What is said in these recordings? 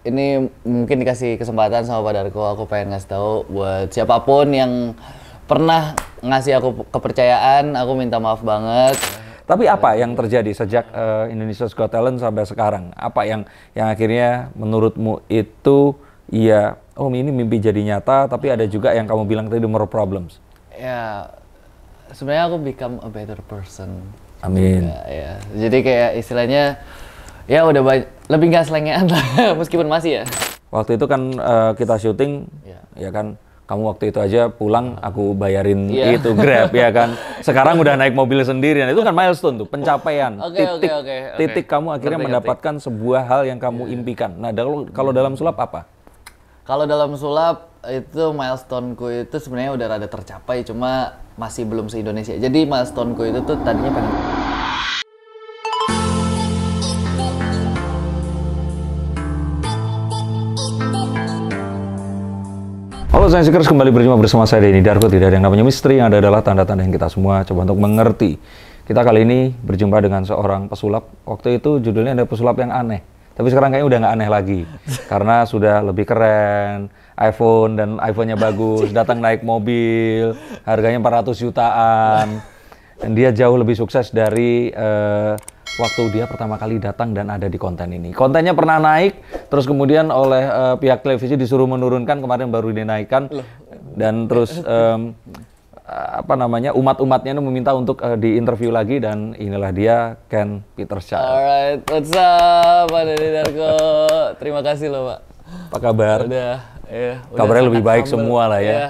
ini mungkin dikasih kesempatan sama Pak Darko, aku pengen ngasih tahu buat siapapun yang pernah ngasih aku kepercayaan, aku minta maaf banget. Tapi apa yang terjadi sejak Indonesia's Got Talent sampai sekarang? Apa yang akhirnya menurutmu itu ya, oh ini mimpi jadi nyata, tapi ada juga yang kamu bilang tadi more problems? Ya, sebenarnya aku become a better person. Amin. Ya. Jadi kayak istilahnya ya udah lebih nggak selengean lah, meskipun masih ya. Waktu itu kan kita syuting, ya kan, kamu waktu itu aja pulang aku bayarin itu Grab ya kan. Sekarang udah naik mobil sendiri, nah, itu kan milestone tuh, pencapaian. Titik kamu akhirnya mendapatkan sebuah hal yang kamu impikan. Nah, kalau dalam sulap apa? Kalau dalam sulap itu milestone-ku itu sebenarnya udah rada tercapai, cuma masih belum se-Indonesia. Jadi milestone-ku itu tuh tadinya pengen. Halo Science Seekers, kembali berjumpa bersama saya Denny Darko. Tidak ada yang namanya misteri, yang ada adalah tanda-tanda yang kita semua coba untuk mengerti. Kita kali ini berjumpa dengan seorang pesulap. Waktu itu judulnya ada pesulap yang aneh. Tapi sekarang kayaknya udah nggak aneh lagi. Karena sudah lebih keren, iPhone dan iPhone-nya bagus, datang naik mobil, harganya 400 jutaan. Dan dia jauh lebih sukses dari waktu dia pertama kali datang dan ada di konten ini. Kontennya pernah naik, terus kemudian oleh pihak televisi disuruh menurunkan, kemarin baru dinaikkan. Dan terus umat-umatnya meminta untuk diinterview lagi, dan inilah dia, Ken Peterschildt. Alright, what's up Pak Denny Darko? Terima kasih loh Pak. Apa kabar? Udah Kabarnya lebih baik humble. semua lah ya. Iya.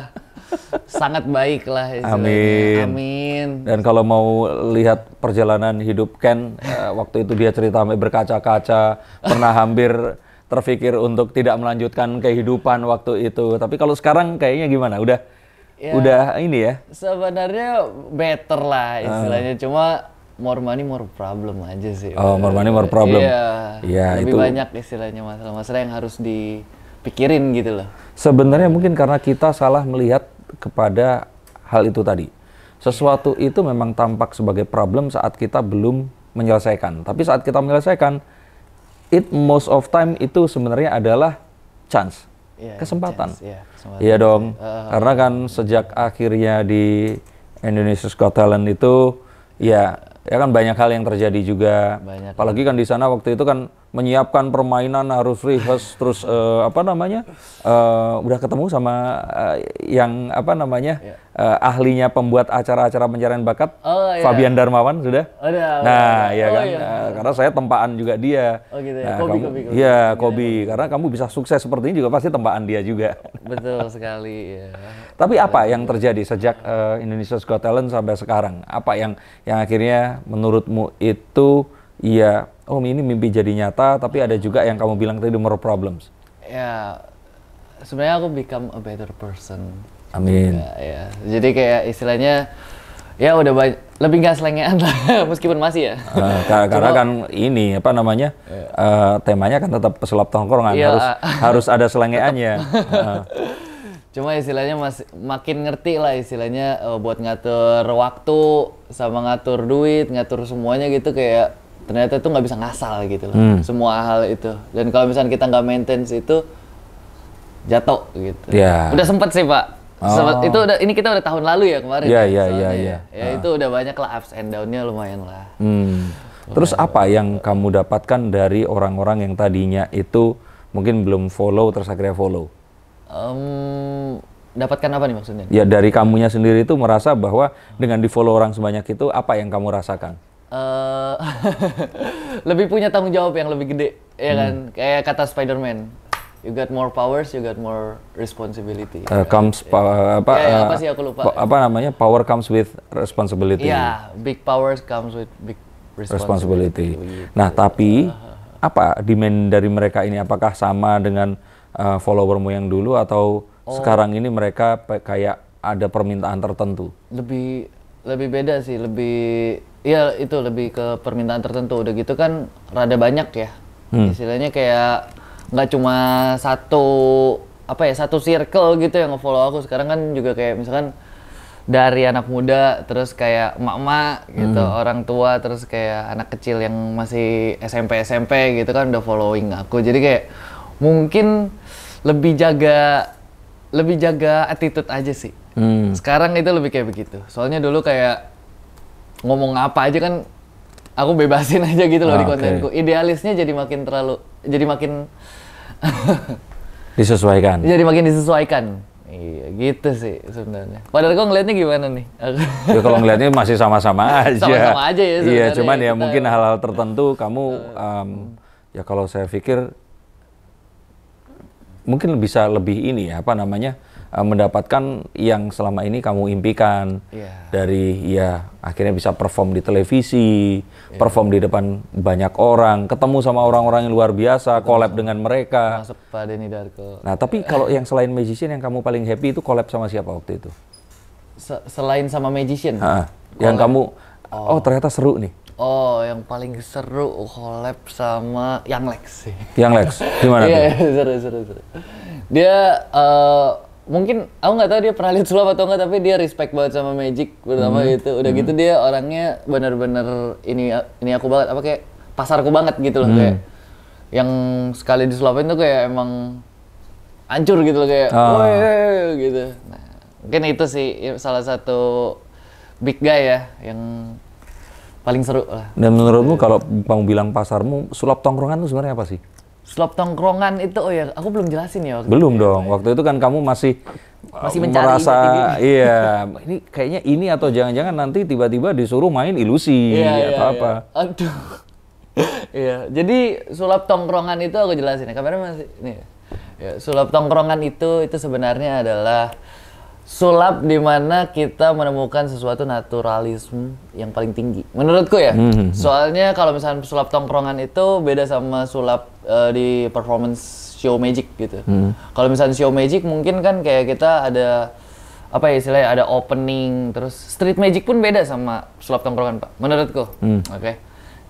Sangat baik lah istilahnya. Amin. Amin. Dan kalau mau lihat perjalanan hidup Ken, waktu itu dia cerita sampai berkaca-kaca, pernah hampir terpikir untuk tidak melanjutkan kehidupan waktu itu. Tapi kalau sekarang kayaknya gimana? Udah ini ya? Sebenarnya better lah istilahnya, cuma more money more problem aja sih. Oh, more money more problem. Iya. Lebih banyak istilahnya masalah-masalah yang harus dipikirin gitu loh. Sebenarnya mungkin karena kita salah melihat kepada hal itu tadi. Sesuatu itu memang tampak sebagai problem saat kita belum menyelesaikan. Tapi saat kita menyelesaikan, most of time itu sebenarnya adalah chance. Kesempatan. Iya dong. Karena kan sejak akhirnya di Indonesia's Got Talent itu ya kan banyak hal yang terjadi juga. Apalagi kan di sana waktu itu kan menyiapkan permainan, harus rehearse, terus udah ketemu sama yang ahlinya pembuat acara-acara pencarian bakat, Fabian Darmawan sudah. Nah, ya kan, karena saya tempaan juga dia. Oh gitu ya. Nah, Kobi. Karena kamu bisa sukses seperti ini juga pasti tempaan dia juga. Betul sekali. Ya. Tapi apa yang terjadi sejak Indonesia's Got Talent sampai sekarang? Apa yang akhirnya menurutmu itu ya, oh ini mimpi jadi nyata, tapi ada juga yang kamu bilang tadi more problems? Ya, sebenarnya aku become a better person. Amin. Ya. Jadi kayak istilahnya ya udah lebih nggak selengean lah, meskipun masih ya. Karena kan ini temanya kan tetap pesulap tongkrongan, harus ada selengeannya. Cuma istilahnya makin ngerti lah istilahnya buat ngatur waktu sama ngatur duit, ngatur semuanya gitu, kayak ternyata itu nggak bisa ngasal gitu loh. Semua hal itu. Dan kalau misalnya kita nggak maintain itu jatuh gitu. Udah sempet sih Pak. Ini kita udah tahun lalu ya kemarin. Iya. Ya itu udah banyak lah ups and down-nya, lumayan lah. Terus apa yang kamu dapatkan dari orang-orang yang tadinya itu mungkin belum follow terus akhirnya follow? Dapatkan apa nih maksudnya? Ya dari kamunya sendiri itu merasa bahwa dengan di follow orang sebanyak itu, apa yang kamu rasakan? Lebih punya tanggung jawab yang lebih gede, ya kan? Kayak kata Spider-Man, you got more powers, you got more responsibility. Apa sih aku lupa. Power comes with responsibility. Iya, big powers comes with big responsibility. Nah, tapi apa demand dari mereka ini? Apakah sama dengan followermu yang dulu, atau sekarang ini mereka kayak ada permintaan tertentu? Lebih beda sih, lebih ke permintaan tertentu. Udah gitu kan rada banyak ya. Istilahnya kayak nggak cuma satu circle gitu yang nge-follow aku. Sekarang kan juga kayak misalkan dari anak muda, terus kayak emak-emak gitu, orang tua, terus kayak anak kecil yang masih SMP gitu kan udah following aku. Jadi kayak mungkin lebih jaga attitude aja sih. Sekarang itu lebih kayak begitu. Soalnya dulu kayak ngomong apa aja kan aku bebasin aja gitu loh di kontenku. Idealisnya jadi makin disesuaikan. Jadi makin disesuaikan. Iya gitu sih sebenarnya. Padahal kok ngeliatnya gimana nih? Ya kalau ngeliatnya masih sama-sama aja. Sama-sama aja ya sebenarnya. Iya, cuman ya mungkin hal-hal tertentu kamu ya kalau saya pikir mungkin bisa lebih ini ya, apa namanya, mendapatkan yang selama ini kamu impikan. Dari ya akhirnya bisa perform di televisi, perform di depan banyak orang, ketemu sama orang-orang yang luar biasa, collab dengan mereka. Masuk Pak Denny Darko. Nah, tapi kalau yang selain magician yang kamu paling happy itu collab sama siapa waktu itu? Selain sama magician? Yang kamu, ternyata seru nih. Oh, yang paling seru collab sama Young Lex sih. Young Lex, gimana tuh? Iya, seru. Dia mungkin aku nggak tahu dia pernah lihat sulap atau enggak, tapi dia respect banget sama Magic pertama gitu. Udah gitu dia orangnya bener-bener ini aku banget, apa kayak pasarku banget gitu loh, kayak yang sekali disulapin tuh kayak emang hancur gitu loh, kayak woi gitu. Nah, mungkin itu sih salah satu big guy ya yang paling seru lah. Dan menurutmu kalau kamu bilang pasarmu, sulap tongkrongan itu sebenarnya apa sih? Sulap tongkrongan itu, aku belum jelasin ya waktu belum itu. Dong, waktu itu kan kamu masih mencari merasa, iya, ini kayaknya ini atau jangan-jangan nanti tiba-tiba disuruh main ilusi atau apa. Aduh. Iya, jadi sulap tongkrongan itu aku jelasin ya, kameranya masih, nih. Ya, sulap tongkrongan itu sebenarnya adalah sulap di mana kita menemukan sesuatu naturalisme yang paling tinggi, menurutku ya. Soalnya kalau misalnya sulap tongkrongan itu beda sama sulap di performance show magic gitu. Kalau misalnya show magic mungkin kan kayak kita ada apa ya istilahnya, ada opening, terus street magic pun beda sama sulap tongkrongan Pak, menurutku. Oke.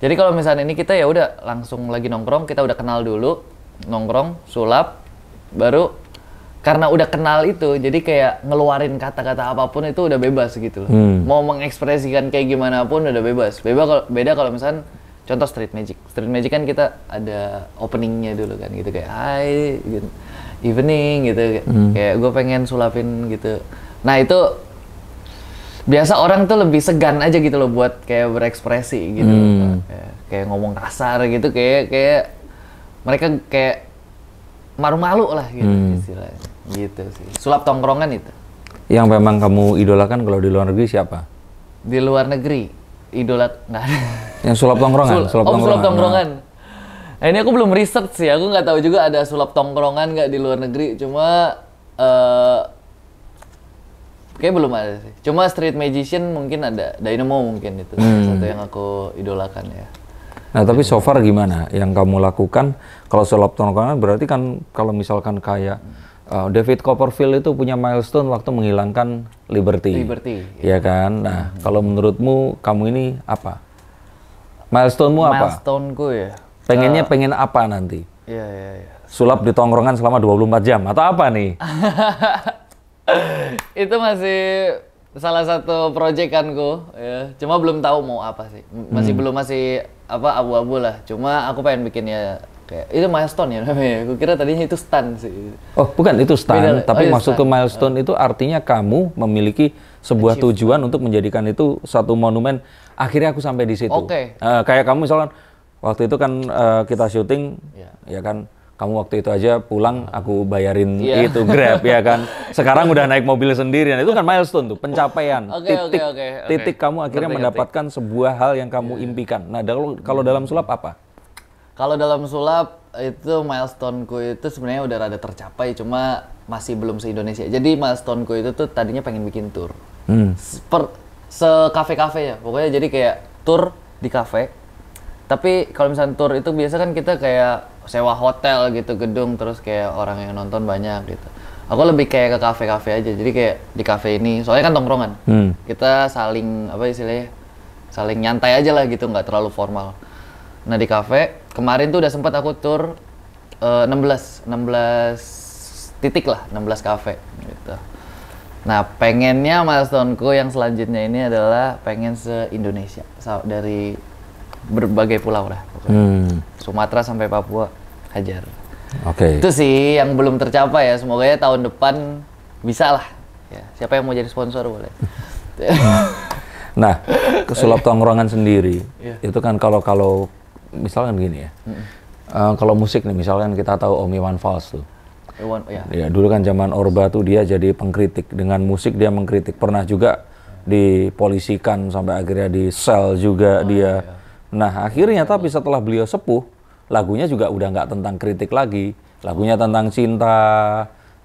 Jadi kalau misalnya ini kita ya udah langsung lagi nongkrong, kita udah kenal dulu, nongkrong, sulap, baru karena udah kenal itu, jadi kayak ngeluarin kata-kata apapun itu udah bebas gitu loh. Mau mengekspresikan kayak gimana pun udah bebas. Beda kalau misalnya contoh street magic. Street magic kan kita ada openingnya dulu kan gitu, kayak hi gitu, evening gitu, kayak gue pengen sulapin gitu. Nah itu biasa orang tuh lebih segan aja gitu loh buat kayak berekspresi gitu. Kayak ngomong kasar gitu, kayak mereka kayak malu-malu lah gitu istilahnya. Gitu sih. Sulap tongkrongan itu. Yang memang kamu idolakan kalau di luar negeri siapa? Di luar negeri idola nggak ada. Yang sulap tongkrongan? Sulap tongkrongan. Nah, ini aku belum research sih. Aku nggak tahu juga ada sulap tongkrongan nggak di luar negeri. Cuma kayak belum ada sih. Cuma street magician mungkin ada. Dynamo mungkin itu satu yang aku idolakan ya. Nah, tapi so far gimana yang kamu lakukan? Kalau sulap tongkrongan berarti kan kalau misalkan kayak David Copperfield itu punya milestone waktu menghilangkan Liberty. Ya kan? Nah, kalau menurutmu kamu ini apa? Milestone-mu apa? Milestone-ku ya? Pengen apa nanti? Iya. Sulap di tongkrongan selama 24 jam atau apa nih? Itu masih salah satu proyekanku ya. Cuma belum tahu mau apa sih. Masih abu-abu lah. Cuma aku pengen bikin ya kayak itu milestone ya namanya. Aku kira tadinya itu stand sih. Oh, bukan itu stand, tapi maksudku stand. milestone itu artinya kamu memiliki sebuah tujuan untuk menjadikan itu satu monumen. Akhirnya aku sampai di situ. Kayak kamu misalkan waktu itu kan kita syuting, ya kan, kamu waktu itu aja pulang aku bayarin itu Grab ya kan. Sekarang udah naik mobil sendiri, itu kan milestone tuh, pencapaian. Titik kamu akhirnya mendapatkan sebuah hal yang kamu impikan. Nah, kalau dalam sulap apa? Kalau dalam sulap itu milestone-ku itu sebenarnya udah rada tercapai, cuma masih belum se-Indonesia. Jadi milestone-ku itu tuh tadinya pengen bikin tour. Se-kafe-kafe ya. Pokoknya jadi kayak tour di kafe. Tapi kalau misalnya tour itu biasa kan kita kayak sewa hotel gitu, gedung, terus kayak orang yang nonton banyak gitu. Aku lebih kayak ke kafe-kafe aja. Jadi kayak di kafe ini, soalnya kan tongkrongan. Kita saling saling nyantai aja lah gitu, nggak terlalu formal. Nah di kafe kemarin tuh udah sempat aku tur 16 titik lah, 16 kafe gitu. Nah pengennya milestone-ku yang selanjutnya ini adalah pengen se-Indonesia dari berbagai pulau lah pokoknya. Sumatera sampai Papua hajar. Oke. Itu sih yang belum tercapai ya. Semoga ya tahun depan bisa lah. Ya, siapa yang mau jadi sponsor boleh. Nah, sulap tongkrongan sendiri Iya. itu kan kalau misalkan gini ya. Kalau musik nih, misalkan kita tahu Om Iwan Fals tuh. Ya. Ya, dulu kan zaman Orba tuh dia jadi pengkritik. Dengan musik dia mengkritik. Pernah juga dipolisikan sampai akhirnya di sel juga dia. Iya. Nah, akhirnya tapi setelah beliau sepuh, lagunya juga udah nggak tentang kritik lagi. Lagunya tentang cinta,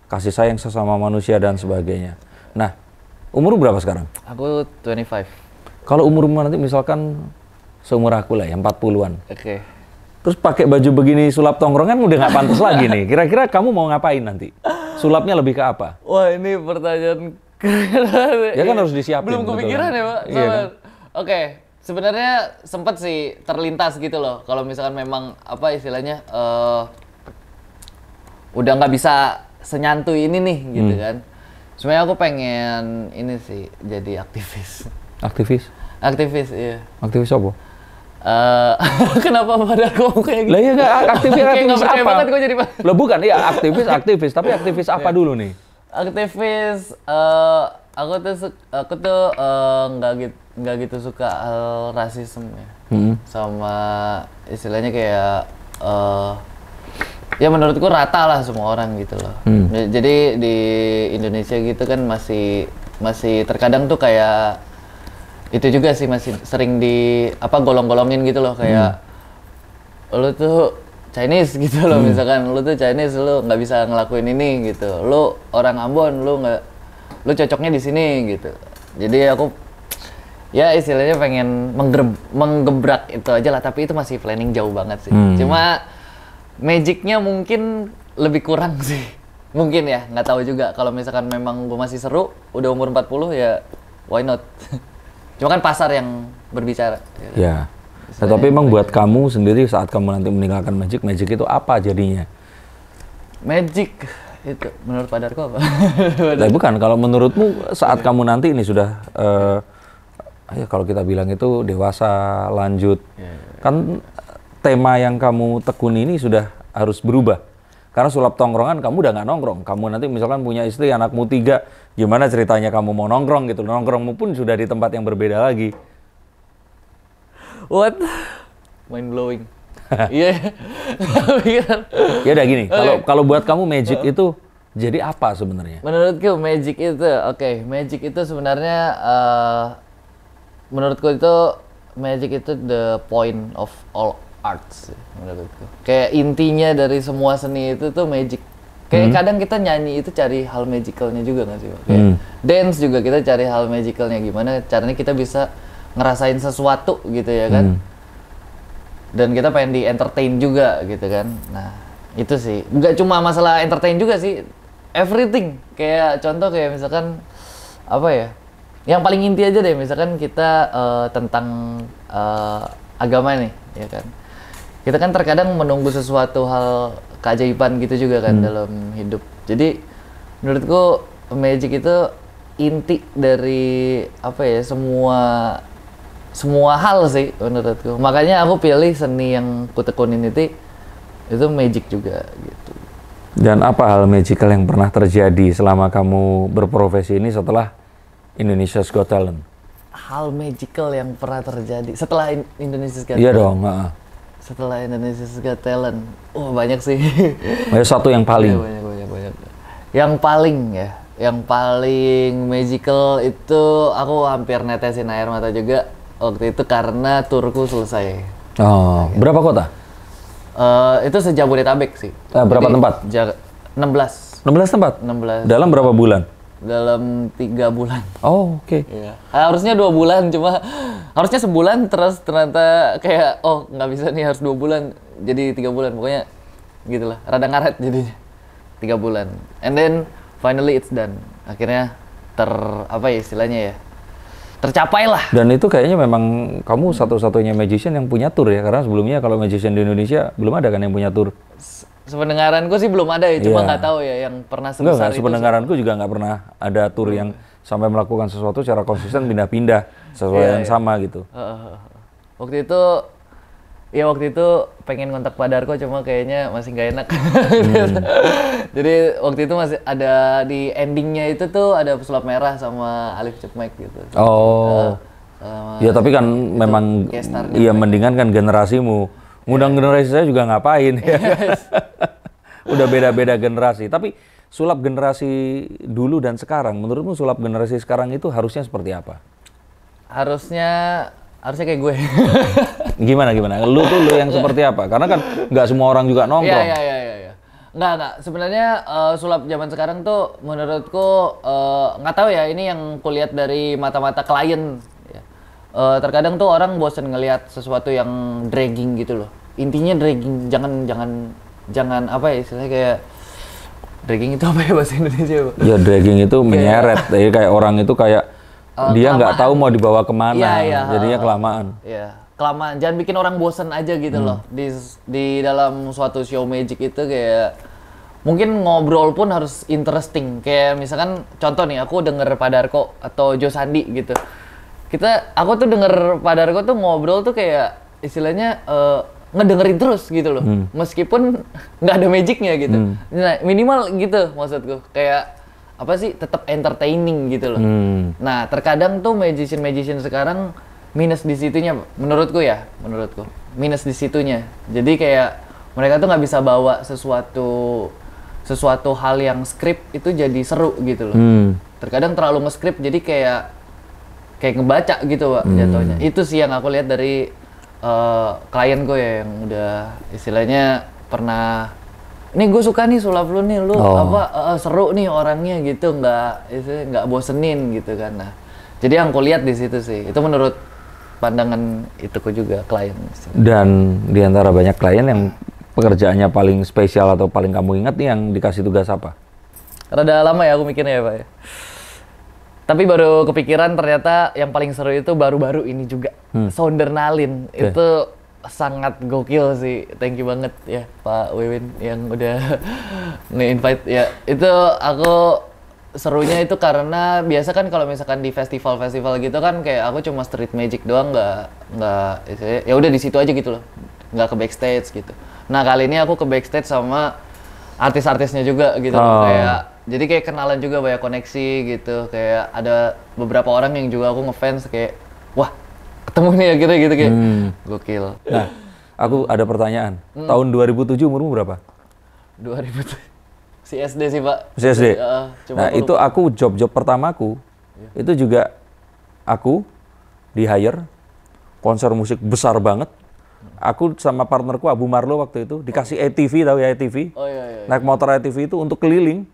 kasih sayang sesama manusia dan sebagainya. Nah, umur berapa sekarang? Aku 25. Kalau umurmu nanti misalkan seumur aku lah ya, 40-an. Oke. Terus pakai baju begini sulap tongkrongan udah nggak pantas lagi nih. Kira-kira kamu mau ngapain nanti? Sulapnya lebih ke apa? Wah, ini pertanyaan Ya kan harus disiapin. belum kepikiran ya, Pak. Iya kan? Oke, sebenarnya sempat sih terlintas gitu loh. Kalau misalkan memang apa istilahnya udah nggak bisa senyantui ini nih gitu kan. Sebenarnya aku pengen ini sih jadi aktivis. Aktivis? Aktivis, iya. Aktivis apa? Kenapa pada aku kayak gitu? Lah iya nggak aktivis Kayak nggak aktivis percaya apa? banget gue jadi Pak. Lah bukan, ya aktivis, tapi aktivis apa dulu nih? Aktivis, aku tuh nggak gitu suka hal rasisme ya. Sama istilahnya kayak ya menurutku rata lah semua orang gitu loh. Jadi di Indonesia gitu kan masih terkadang tuh kayak itu juga sih masih sering di golong-golongin gitu loh kayak lu tuh Chinese gitu loh, misalkan lu tuh Chinese lu nggak bisa ngelakuin ini gitu, lu orang Ambon lu cocoknya di sini gitu. Jadi aku ya istilahnya pengen menggebrak itu aja lah, tapi itu masih planning jauh banget sih. Cuma magicnya mungkin lebih kurang sih, mungkin ya, nggak tahu juga. Kalau misalkan memang gue masih seru udah umur 40 ya why not. Cuma kan pasar yang berbicara. Ya. Nah, tapi emang buat kamu sendiri saat kamu nanti meninggalkan Magic itu apa jadinya? Magic itu menurut Pak Darko apa? Nah, bukan, kalau menurutmu saat kamu nanti ini sudah ya kalau kita bilang itu dewasa, lanjut. Kan tema yang kamu tekuni ini sudah harus berubah. Karena sulap tongkrongan kamu udah nggak nongkrong. Kamu nanti misalkan punya istri, anakmu 3, gimana ceritanya kamu mau nongkrong gitu? Nongkrongmu pun sudah di tempat yang berbeda lagi. What? Mind blowing. Iya. Ya udah gini, kalau buat kamu Magic itu jadi apa sebenarnya? Menurutku Magic itu, Magic itu sebenarnya menurutku itu Magic itu the point of all arts menurutku. Kayak intinya dari semua seni itu tuh Magic. Kayak kadang kita nyanyi itu cari hal magicalnya juga nggak sih? Kayak dance juga kita cari hal magicalnya, gimana caranya kita bisa ngerasain sesuatu gitu ya kan. Dan kita pengen di entertain juga gitu kan. Nah itu sih, nggak cuma masalah entertain juga sih, everything. Kayak contoh kayak misalkan apa ya, yang paling inti aja deh, misalkan kita tentang agama nih ya kan. Kita kan terkadang menunggu sesuatu hal keajaiban gitu juga kan dalam hidup. Jadi menurutku Magic itu inti dari apa ya, semua hal sih menurutku. Makanya aku pilih seni yang kutekunin itu Magic juga gitu. Dan apa hal magical yang pernah terjadi selama kamu berprofesi ini setelah Indonesia's Got Talent? Hal magical yang pernah terjadi setelah Indonesia's Got Talent? Iya dong. Setelah Indonesia's Got Talent, banyak sih. Satu yang paling. Banyak. Yang paling magical itu aku hampir netesin air mata juga waktu itu karena turku selesai. Oh, berapa kota? Itu se-Jabodetabek sih. Berapa tempat? 16. 16 tempat? 16. Dalam berapa bulan? Dalam 3 bulan. Oh, oke. Iya. Harusnya 2 bulan, cuma harusnya sebulan, terus ternyata kayak nggak bisa nih, harus 2 bulan, jadi 3 bulan. Pokoknya gitulah, rada ngaret jadinya. 3 bulan. And then finally it's done. Akhirnya istilahnya ya, tercapai lah. Dan itu kayaknya memang kamu satu-satunya magician yang punya tour ya, karena sebelumnya kalau magician di Indonesia belum ada kan yang punya tour. Sependengaranku sih belum ada ya, cuma nggak tahu ya yang pernah sebesar itu. Sependengaranku juga nggak pernah ada tour yang sampai melakukan sesuatu secara konsisten pindah-pindah sesuai yang sama gitu. Waktu itu ya waktu itu pengen kontak Pak Darko cuma kayaknya masih nggak enak. Jadi waktu itu masih ada di endingnya itu tuh ada pesulap merah sama Alif Cukmek gitu. Oh. Ya tapi kan memang iya mendingan kan generasimu. Ngundang generasi saya juga ngapain ya. Udah beda-beda generasi. Tapi sulap generasi dulu dan sekarang, menurutmu sulap generasi sekarang itu harusnya seperti apa? Harusnya kayak gue. Gimana? Lu yang seperti apa? Karena kan nggak semua orang juga nongkrong. Iya. Nggak. Sebenarnya sulap zaman sekarang tuh menurutku nggak tahu ya, ini yang kulihat dari mata-mata klien. Ya. Terkadang tuh orang bosen ngelihat sesuatu yang dragging gitu loh. Intinya dragging, jangan apa ya istilahnya, kayak dragging itu apa ya bahasa Indonesia? Ya dragging itu menyeret. Jadi kayak orang itu kayak dia nggak tahu mau dibawa kemana, jadinya kelamaan. Iya, kelamaan. Jangan bikin orang bosen aja gitu loh. Di dalam suatu show magic itu kayak mungkin ngobrol pun harus interesting. Kayak misalkan contoh nih, aku denger Pak Darko atau Jo Sandi gitu. Aku tuh denger Pak Darko tuh ngobrol tuh kayak istilahnya ngedengerin terus gitu loh. Meskipun nggak ada magicnya gitu. Nah, minimal gitu maksudku. Kayak apa sih, tetap entertaining gitu loh. Nah, terkadang tuh magician sekarang minus di situnya, menurutku. Minus di situnya. Jadi kayak mereka tuh nggak bisa bawa sesuatu hal yang skrip itu jadi seru gitu loh. Terkadang terlalu nge-skrip jadi kayak ngebaca gitu, Pak, jatuhnya. Itu sih yang aku lihat dari klien gue ya, yang udah istilahnya pernah, nih gue suka nih sulap lu nih, lu seru nih orangnya gitu, nggak bosenin gitu kan. Nah, jadi yang aku lihat di situ sih, itu menurut pandangan ituku juga klien. Dan di antara banyak klien yang pekerjaannya paling spesial atau paling kamu ingat nih, yang dikasih tugas apa? Rada lama ya aku mikirnya ya, Pak ya. Tapi baru kepikiran ternyata yang paling seru itu baru-baru ini juga. Soundernalin. Itu sangat gokil sih. Thank you banget ya Pak Wiwin yang udah nge-invite ya. Itu aku serunya itu karena biasa kan kalau misalkan di festival-festival gitu kan kayak aku cuma street magic doang, nggak ya udah di situ aja gitu loh. Nggak ke backstage gitu. Nah, kali ini aku ke backstage sama artis-artisnya juga gitu loh. Jadi kayak kenalan juga, banyak koneksi gitu. Kayak ada beberapa orang yang juga aku ngefans, kayak wah, ketemu nih akhirnya gitu, kayak gokil. Nah, aku ada pertanyaan. Tahun 2007 umurmu berapa? 2007. Si SD sih, Pak. Si SD. Nah, itu aku job pertamaku. Itu juga aku di hire konser musik besar banget. Aku sama partnerku Abu Marlo waktu itu dikasih ATV, tahu ya ATV? Oh iya. Naik motor ATV itu untuk keliling.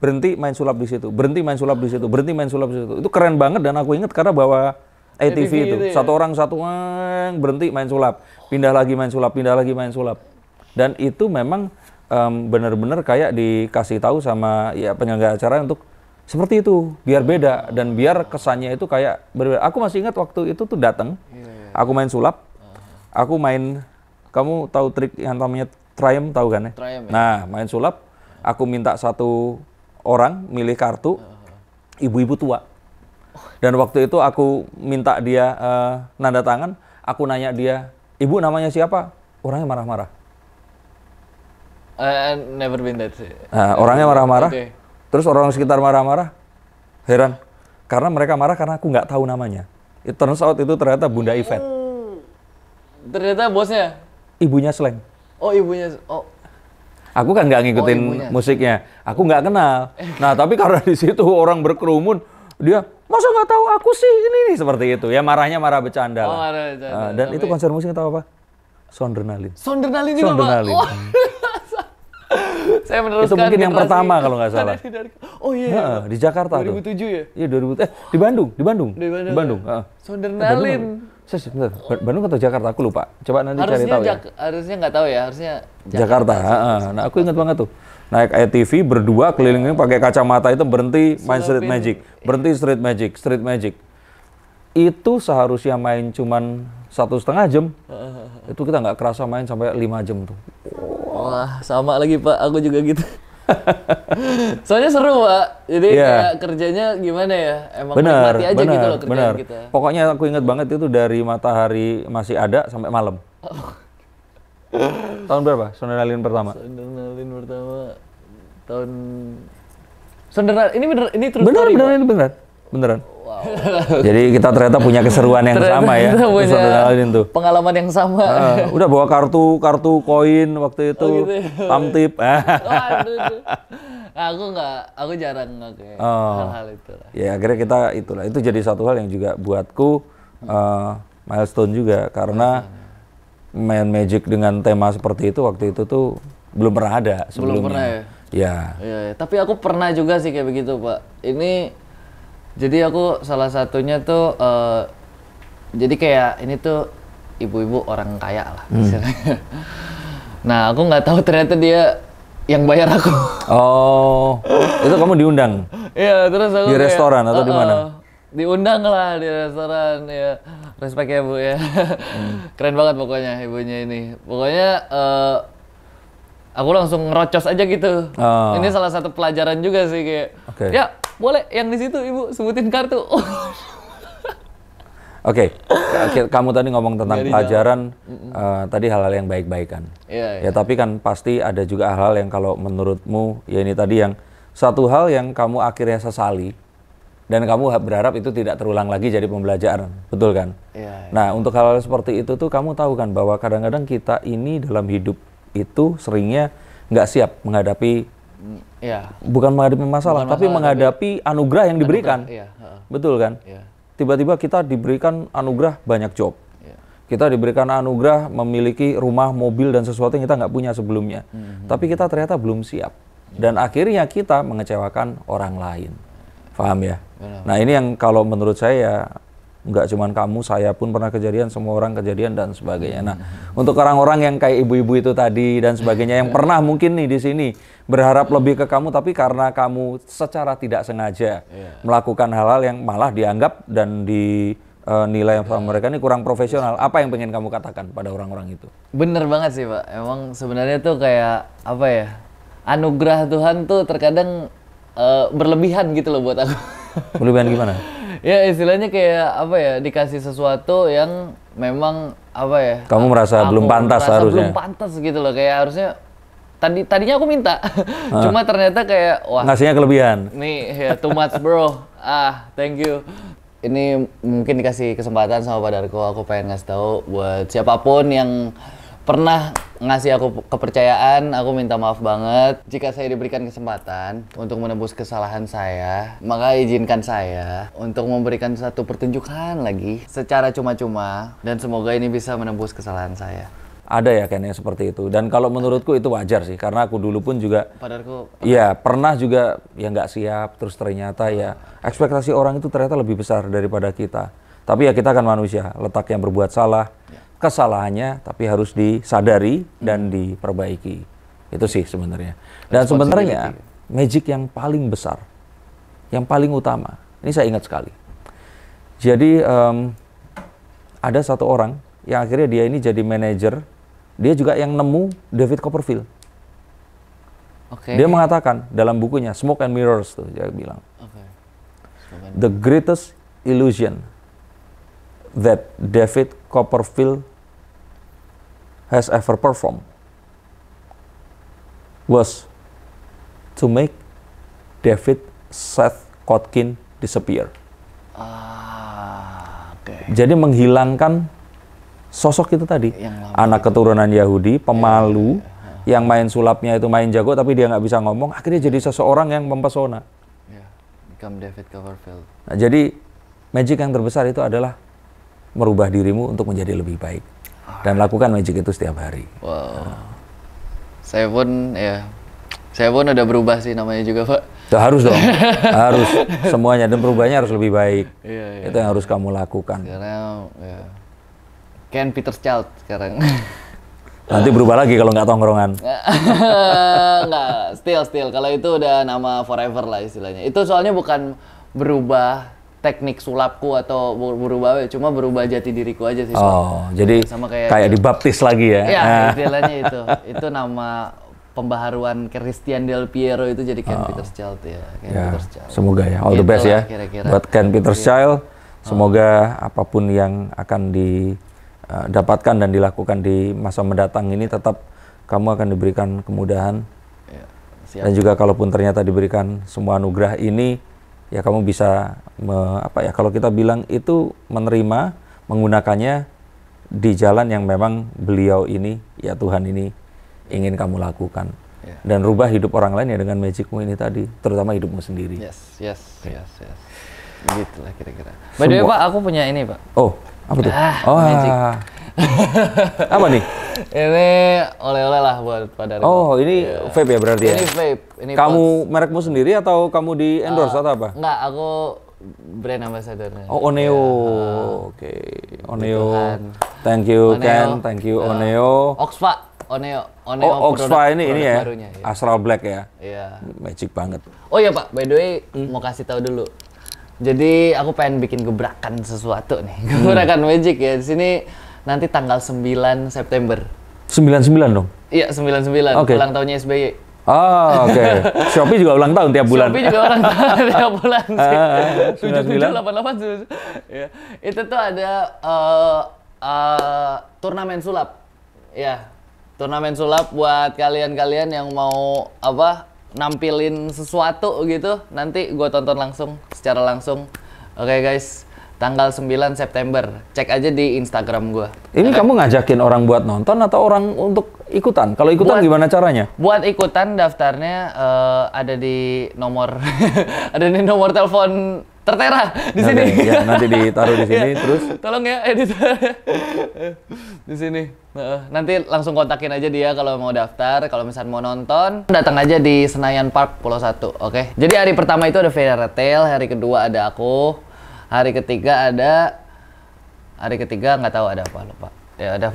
Berhenti main sulap di situ, berhenti main sulap di situ, berhenti main sulap di situ. Itu keren banget dan aku ingat karena bawa ATV itu. Satu orang berhenti main sulap, pindah lagi main sulap, pindah lagi main sulap. Dan itu memang benar-benar kayak dikasih tahu sama ya penyelenggara acara untuk seperti itu, biar beda dan biar kesannya itu kayak berbeda. Aku masih ingat waktu itu tuh datang, aku main sulap, aku main, kamu tahu trik yang namanya Triumph, tahu kan ya? Triumph, ya? Nah, main sulap, aku minta satu orang milih kartu, ibu-ibu tua. Dan waktu itu aku minta dia nanda tangan, aku nanya dia, ibu namanya siapa? Orangnya marah-marah. Never been that. Nah, orangnya marah-marah, terus orang sekitar marah-marah, heran. Karena mereka marah karena aku nggak tahu namanya. It turns out itu ternyata Bunda Yvette. Ternyata bosnya? Ibunya Sleng. Oh, ibunya, oh. Aku kan nggak ngikutin musiknya, aku nggak kenal. Nah, tapi karena di situ orang berkerumun, dia masa nggak tahu aku sih ini seperti itu. Ya marahnya marah bercanda lah. Marah bercanda. Dan itu konser musiknya tahu apa? Soundernalin. Soundernalin juga, Pak. Oh. Saya meneruskan. Itu mungkin yang pertama kalau nggak salah. Oh iya. Di Jakarta 2007 tuh. 2007 ya? Iya 2000. Di Bandung. Di Bandung. Soundernalin. Sebentar, Bandung atau Jakarta? Aku lupa. Coba nanti cari tahu ya. Harusnya nggak tahu ya, harusnya Jakarta. Nah, aku ingat banget tuh. Naik ATV berdua kelilingnya pakai kacamata itu, berhenti main street magic. Berhenti street magic. Itu seharusnya main cuman 1,5 jam. Itu kita nggak kerasa main sampai 5 jam tuh. Wah, sama lagi Pak, aku juga gitu. Soalnya seru, Pak. Jadi kayak kerjanya gimana ya? Emang nikmati aja gitu loh kerjaan kita. Pokoknya aku ingat banget itu dari matahari masih ada sampai malam. Tahun berapa? Sonderalin pertama? Sonderalin pertama tahun ini bener, ini true Bener, story, beneran, ini beneran. Wow. Jadi kita ternyata punya keseruan yang sama ya. Kita punya Sonderalin tuh. pengalaman yang sama. Udah bawa kartu koin waktu itu, gitu ya. tamtip. Waduh. Aku jarang kayak hal-hal itu lah. Ya akhirnya kita itulah, itu jadi satu hal yang juga buatku milestone juga karena main Magic dengan tema seperti itu waktu itu tuh belum pernah ada sebelumnya. Belum pernah ya? Ya. Iya, tapi aku pernah juga sih kayak begitu, Pak. Ini jadi aku salah satunya tuh jadi kayak ini tuh ibu-ibu orang kaya lah misalnya. Nah, aku nggak tahu ternyata dia yang bayar aku. Oh, itu kamu diundang? Iya, terus aku di restoran atau di mana? Diundang lah di restoran ya. Respect ya Bu ya. Keren banget pokoknya ibunya ini. Pokoknya aku langsung ngerocos aja gitu. Ini salah satu pelajaran juga sih kayak. Ya, boleh yang di situ Ibu sebutin kartu. Oke, kamu tadi ngomong tentang pelajaran, tadi hal-hal yang baik-baikan. Iya. Ya, tapi kan pasti ada juga hal-hal yang kalau menurutmu, ya ini tadi yang satu hal yang kamu akhirnya sesali, dan kamu berharap itu tidak terulang lagi jadi pembelajaran, betul kan? Iya. Nah, untuk hal-hal seperti itu tuh kamu tahu kan bahwa kadang-kadang kita ini dalam hidup itu seringnya nggak siap menghadapi, bukan menghadapi masalah, tapi menghadapi anugerah yang diberikan. Betul kan? Iya. Tiba-tiba kita diberikan anugerah banyak job. Kita diberikan anugerah memiliki rumah, mobil, dan sesuatu yang kita nggak punya sebelumnya. Tapi kita ternyata belum siap. Dan akhirnya kita mengecewakan orang lain. Paham ya? Nah ini yang kalau menurut saya nggak cuman kamu, saya pun pernah kejadian, semua orang kejadian dan sebagainya. Nah untuk orang-orang yang kayak ibu-ibu itu tadi dan sebagainya, yang pernah mungkin nih di sini berharap lebih ke kamu, tapi karena kamu secara tidak sengaja melakukan hal-hal yang malah dianggap dan dinilai sama mereka ini kurang profesional. Apa yang pengen kamu katakan pada orang-orang itu? Bener banget sih Pak. Emang sebenarnya tuh kayak apa ya? Anugerah Tuhan tuh terkadang berlebihan gitu loh buat aku. Berlebihan gimana? Ya istilahnya kayak apa ya, dikasih sesuatu yang memang apa ya? Kamu merasa belum pantas harusnya. Belum pantas gitu loh, kayak harusnya tadinya aku minta. Cuma ternyata kayak wah. Ngasihnya kelebihan. Nih ya too much bro. Thank you. Ini mungkin dikasih kesempatan sama Pak Darko, aku pengen ngasih tahu buat siapapun yang pernah ngasih aku kepercayaan, aku minta maaf banget. Jika saya diberikan kesempatan untuk menebus kesalahan saya, maka izinkan saya untuk memberikan satu pertunjukan lagi secara cuma-cuma, dan semoga ini bisa menebus kesalahan saya. Ada ya kayaknya seperti itu, dan kalau menurutku itu wajar sih, karena aku dulu pun juga iya pernah juga ya nggak siap, terus ternyata ya ekspektasi orang itu ternyata lebih besar daripada kita. Tapi ya kita kan manusia, letak yang berbuat salah, kesalahannya tapi harus disadari dan diperbaiki. Itu sih sebenarnya. Dan sebenarnya magic yang paling besar, yang paling utama, ini saya ingat sekali. Jadi ada satu orang yang akhirnya dia ini jadi manajer, dia juga yang nemu David Copperfield. Dia mengatakan dalam bukunya Smoke and Mirrors tuh, dia bilang, the greatest illusion that David Copperfield has ever performed was to make David Seth Kotkin disappear. Jadi menghilangkan sosok itu tadi, anak keturunan Yahudi, pemalu, yang main sulapnya itu main jago tapi dia nggak bisa ngomong, akhirnya jadi seseorang yang mempesona. Become David Copperfield. Nah, jadi magic yang terbesar itu adalah merubah dirimu untuk menjadi lebih baik. Dan lakukan magic itu setiap hari. Wow. Saya pun udah berubah sih namanya juga, Pak. Harus dong, harus semuanya, dan perubahannya harus lebih baik. Itu yang harus kamu lakukan. Karena Ken Peterschild sekarang. Nanti berubah lagi kalau nggak tongkrongan. Nggak, still. Kalau itu udah nama forever lah istilahnya. Itu soalnya bukan berubah teknik sulapku atau berubah, cuma berubah jati diriku aja sih. Jadi sama kayak dibaptis lagi ya? Iya, istilahnya itu. Itu nama pembaharuan Christian Del Piero itu jadi Ken Peterschild ya. Peterschild. Semoga ya, all the best ya. Kira-kira. Buat Ken Peterschild, semoga apapun yang akan dapatkan dan dilakukan di masa mendatang ini, tetap kamu akan diberikan kemudahan. Ya, siap. Dan juga kalaupun ternyata diberikan semua anugerah ini, ya kamu bisa kalau kita bilang itu menerima, menggunakannya di jalan yang memang beliau ini, ya Tuhan ini ingin kamu lakukan. Ya. Dan rubah hidup orang lain ya dengan magicmu ini tadi, terutama hidupmu sendiri. Yes. Begitulah kira-kira. By the way Pak, aku punya ini Pak. Oh, apa tuh? Magic. Apa nih? Ini oleh-oleh lah buat Pak Darko. Oh, ini vape ya berarti ya? Ini vape. Ini kamu merekmu sendiri atau kamu di endorse atau apa? Enggak, aku brand ambassador-nya. Oh, Oneo. Oke. Oneo. Thank you Oneo. Ken, thank you Oneo. Oxfa, Oneo. Oh, Oxfa ini ya. Barunya, ya. Astral Black ya. Iya. Magic banget. Oh iya Pak, by the way mau kasih tahu dulu. Jadi aku pengen bikin gebrakan sesuatu nih. Gebrakan magic ya. Di sini nanti tanggal 9 September. 99 dong? Iya, 99. Okay. Ulang tahunnya SBY. Ah, oke. Shopee juga ulang tahun tiap bulan. Shopee juga ulang tahun tiap bulan sih. 99. 7788. Ya. Itu tuh ada turnamen sulap. Ya. Turnamen sulap buat kalian-kalian yang mau nampilin sesuatu gitu. Nanti gue tonton secara langsung. Oke guys, tanggal 9 September. Cek aja di Instagram gue. Ini kamu ngajakin orang buat nonton atau orang untuk ikutan? Kalau ikutan gimana caranya? Buat ikutan daftarnya ada di nomor ada di nomor telepon tertera di sini. Ya, nanti ditaruh di sini terus. Tolong ya editor. Di sini. Nanti langsung kontakin aja dia kalau mau daftar, kalau misalnya mau nonton, datang aja di Senayan Park Pulau 1, oke? Jadi hari pertama itu ada Vera Retail, hari kedua ada aku, hari ketiga nggak tahu ada apa, lupa. Ya ada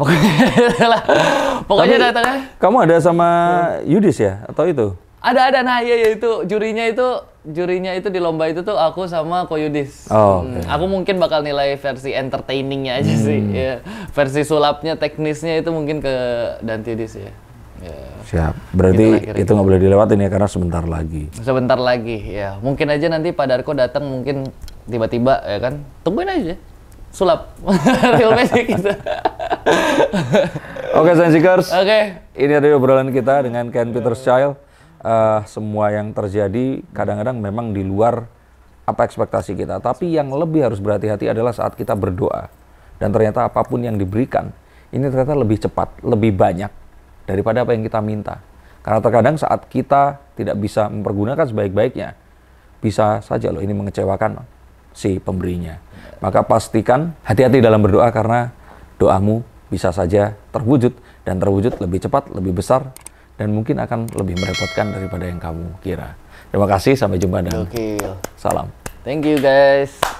pokoknya datang aja. Kamu ada sama Yudis ya atau itu? Ada nah ya itu jurinya itu di lomba itu tuh aku sama Ko Yudis. Oh, okay. Aku mungkin bakal nilai versi entertainingnya aja sih. Ya. Versi sulapnya, teknisnya itu mungkin ke Dante Yudis ya. Siap. Berarti itu nggak boleh dilewatin ya karena sebentar lagi. Sebentar lagi ya. Mungkin aja nanti Pak Darko datang mungkin tiba-tiba ya kan. Tungguin aja. Sulap. Real magic gitu. Oke, Sensikers. Oke. Ini ada obrolan kita dengan Ken Peterschild. Semua yang terjadi kadang-kadang memang di luar apa ekspektasi kita. Tapi yang lebih harus berhati-hati adalah saat kita berdoa. Dan ternyata apapun yang diberikan, ini ternyata lebih cepat, lebih banyak daripada apa yang kita minta. Karena terkadang saat kita tidak bisa mempergunakan sebaik-baiknya, bisa saja loh ini mengecewakan si pemberinya. Maka pastikan hati-hati dalam berdoa karena doamu bisa saja terwujud. Dan terwujud lebih cepat, lebih besar, dan mungkin akan lebih merepotkan daripada yang kamu kira. Terima kasih, sampai jumpa dan salam. Thank you guys.